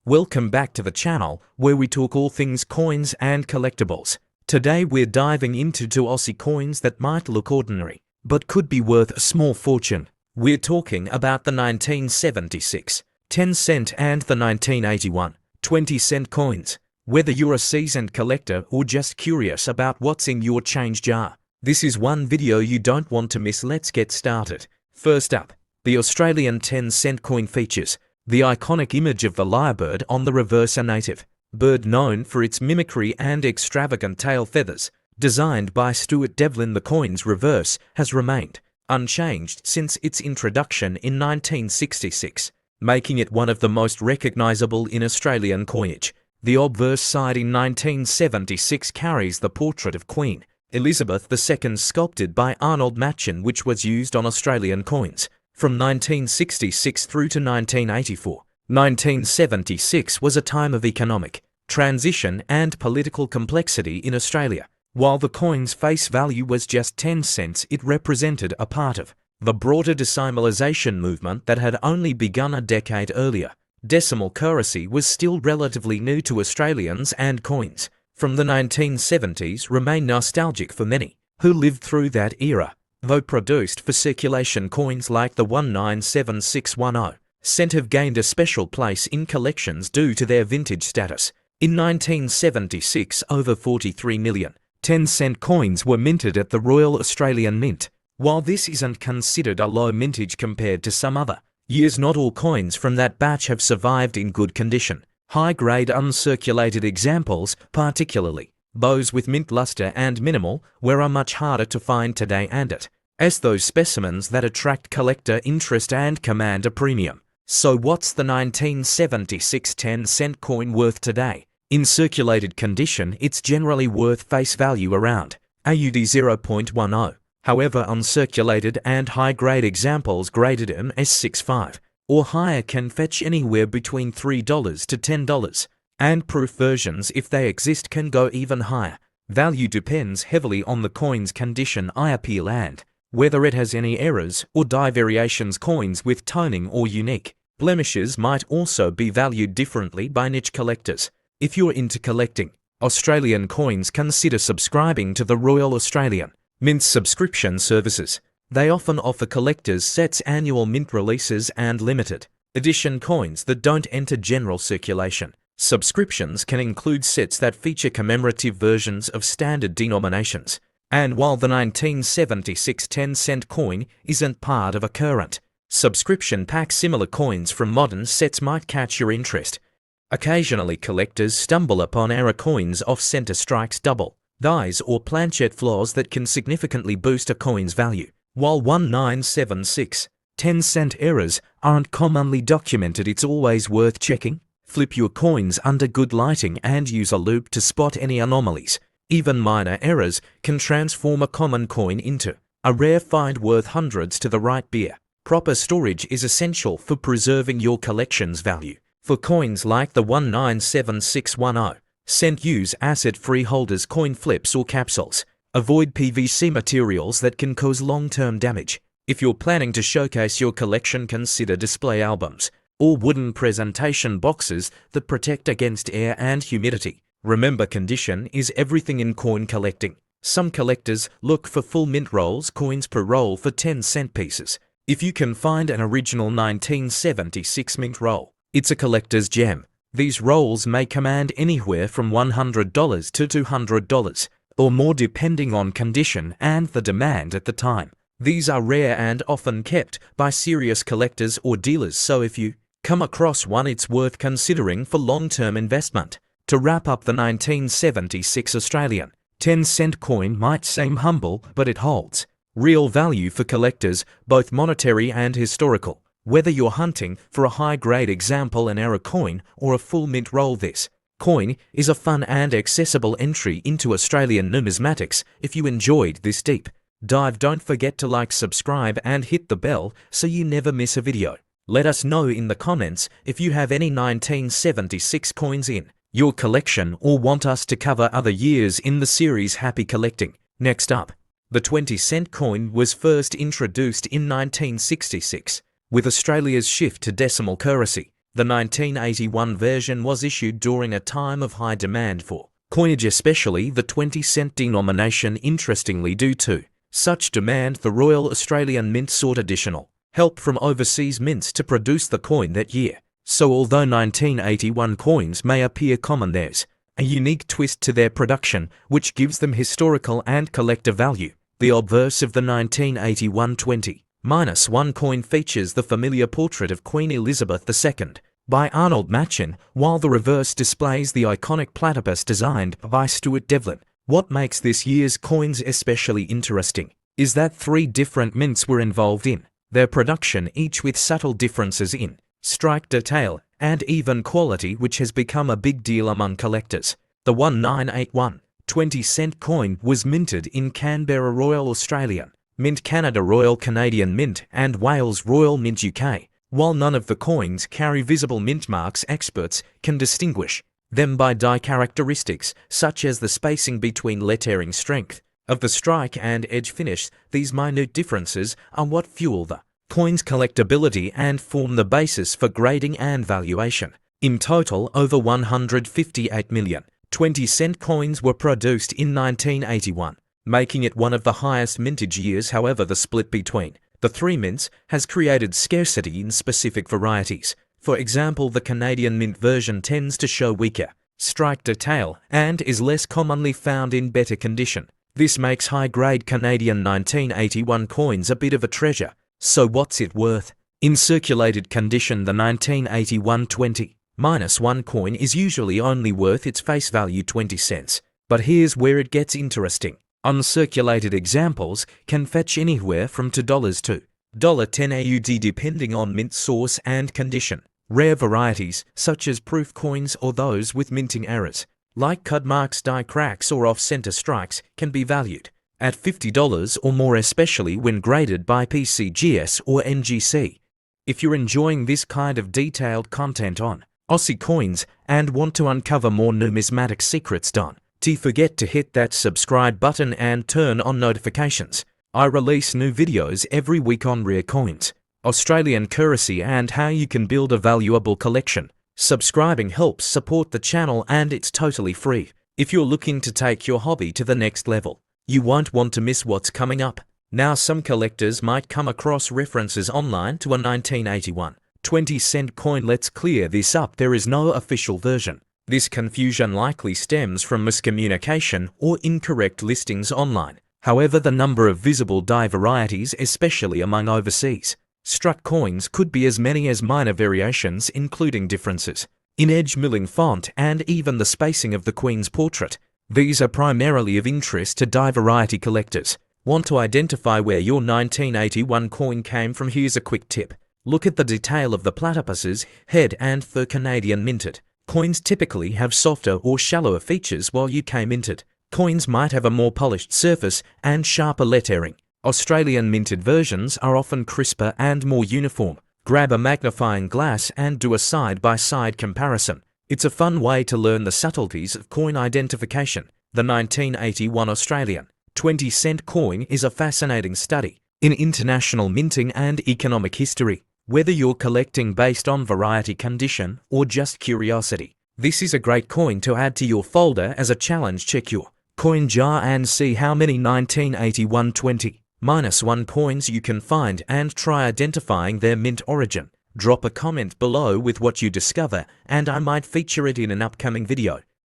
Welcome back to the channel, where we talk all things coins and collectibles. Today we're diving into two Aussie coins that might look ordinary, but could be worth a small fortune. We're talking about the 1976 10-cent and the 1981 20-cent coins. Whether you're a seasoned collector or just curious about what's in your change jar, this is one video you don't want to miss. Let's get started. First up, the Australian 10-cent coin features the iconic image of the lyrebird on the reverse. A native bird known for its mimicry and extravagant tail feathers. Designed by Stuart Devlin, the coin's reverse has remained unchanged since its introduction in 1966, making it one of the most recognisable in Australian coinage. The obverse side in 1976 carries the portrait of Queen Elizabeth II sculpted by Arnold Machin, which was used on Australian coins from 1966 through to 1984. 1976 was a time of economic transition and political complexity in Australia. While the coin's face value was just 10 cents, it represented a part of the broader decimalisation movement that had only begun a decade earlier. Decimal currency was still relatively new to Australians, and coins from the 1970s remain nostalgic for many who lived through that era. Though produced for circulation, coins like the 197610 cent have gained a special place in collections due to their vintage status. In 1976, over 43 million 10-cent coins were minted at the Royal Australian Mint. While this isn't considered a low mintage compared to some other years, not all coins from that batch have survived in good condition. High-grade uncirculated examples, particularly those with mint luster and minimal wear, are much harder to find today, and as those specimens that attract collector interest and command a premium. So what's the 1976 10-cent coin worth today? In circulated condition, it's generally worth face value around AUD 0.10. However, uncirculated and high-grade examples graded MS65 or higher can fetch anywhere between $3 to $10, and proof versions, if they exist, can go even higher. Value depends heavily on the coin's condition, eye appeal, and whether it has any errors or die variations. Coins with toning or unique blemishes might also be valued differently by niche collectors. If you're into collecting Australian coins, consider subscribing to the Royal Australian Mint's subscription services. They often offer collectors sets, annual mint releases, and limited edition coins that don't enter general circulation. Subscriptions can include sets that feature commemorative versions of standard denominations. And while the 1976 10-cent coin isn't part of a current subscription pack, similar coins from modern sets might catch your interest. Occasionally, collectors stumble upon error coins, off-center strikes, double dies, or planchette flaws that can significantly boost a coin's value. While 1976 10-cent errors aren't commonly documented, it's always worth checking. Flip your coins under good lighting and use a loupe to spot any anomalies. Even minor errors can transform a common coin into a rare find worth hundreds to the right beer. Proper storage is essential for preserving your collection's value. For coins like the 197610 cent, use acid-free holders, coin flips, or capsules. Avoid PVC materials that can cause long-term damage. If you're planning to showcase your collection, consider display albums or wooden presentation boxes that protect against air and humidity. Remember, condition is everything in coin collecting. Some collectors look for full mint rolls, coins per roll for 10-cent pieces. If you can find an original 1976 mint roll, it's a collector's gem. These rolls may command anywhere from $100 to $200 or more, depending on condition and the demand at the time. These are rare and often kept by serious collectors or dealers, so if you come across one, it's worth considering for long-term investment. To wrap up, the 1976 Australian 10-cent coin might seem humble, but it holds real value for collectors, both monetary and historical. Whether you're hunting for a high-grade example, an error coin, or a full mint roll, this coin is a fun and accessible entry into Australian numismatics. If you enjoyed this deep dive, don't forget to like, subscribe, and hit the bell so you never miss a video. Let us know in the comments if you have any 1976 coins in your collection or want us to cover other years in the series Happy Collecting. Next up, the 20-cent coin was first introduced in 1966. With Australia's shift to decimal currency, The 1981 version was issued during a time of high demand for coinage, especially the 20-cent denomination. Interestingly, due to such demand, the Royal Australian Mint sought additional help from overseas mints to produce the coin that year. So although 1981 coins may appear common, there's a unique twist to their production which gives them historical and collector value. The obverse of the 1981 20-1 coin features the familiar portrait of Queen Elizabeth II by Arnold Machin, while the reverse displays the iconic platypus designed by Stuart Devlin. What makes this year's coins especially interesting is that 3 different mints were involved in their production, each with subtle differences in strike detail and even quality, which has become a big deal among collectors. The 1981 20-cent coin was minted in Canberra Royal Australian Mint, Canada Royal Canadian Mint, and Wales Royal Mint UK. While none of the coins carry visible mint marks, experts can distinguish them by die characteristics such as the spacing between lettering, strength of the strike, and edge finish. These minute differences are what fuel the coin's collectability and form the basis for grading and valuation. In total, over 158 million 20-cent coins were produced in 1981, making it one of the highest mintage years. However, the split between the 3 mints has created scarcity in specific varieties. For example, the Canadian Mint version tends to show weaker strike detail and is less commonly found in better condition. This makes high-grade Canadian 1981 coins a bit of a treasure. So what's it worth? In circulated condition, the 1981 20-1 coin is usually only worth its face value, 20 cents. But here's where it gets interesting. Uncirculated examples can fetch anywhere from $2 to $10 AUD depending on mint source and condition. Rare varieties, such as proof coins or those with minting errors, like cut marks, die cracks, or off-center strikes, can be valued at $50 or more, especially when graded by PCGS or NGC. If you're enjoying this kind of detailed content on Aussie coins and want to uncover more numismatic secrets, don't forget to hit that subscribe button and turn on notifications. I release new videos every week on rare coins, Australian currency, and how you can build a valuable collection. Subscribing helps support the channel and it's totally free. If you're looking to take your hobby to the next level, you won't want to miss what's coming up. Now, some collectors might come across references online to a 1981 20-cent coin. Let's clear this up. There is no official version. This confusion likely stems from miscommunication or incorrect listings online. However, the number of visible die varieties, especially among overseas struck coins, could be as many as minor variations, including differences in edge, milling, font, and even the spacing of the Queen's portrait. These are primarily of interest to die variety collectors. Want to identify where your 1981 coin came from? Here's a quick tip. Look at the detail of the platypus's head and fur. Canadian minted coins typically have softer or shallower features, while UK minted coins might have a more polished surface and sharper lettering. Australian minted versions are often crisper and more uniform. Grab a magnifying glass and do a side-by-side comparison. It's a fun way to learn the subtleties of coin identification. The 1981 Australian 20-cent coin is a fascinating study in international minting and economic history. Whether you're collecting based on variety, condition, or just curiosity, this is a great coin to add to your folder as a challenge. Check your coin jar and see how many 1981 20-1 coins you can find and try identifying their mint origin. Drop a comment below with what you discover and I might feature it in an upcoming video.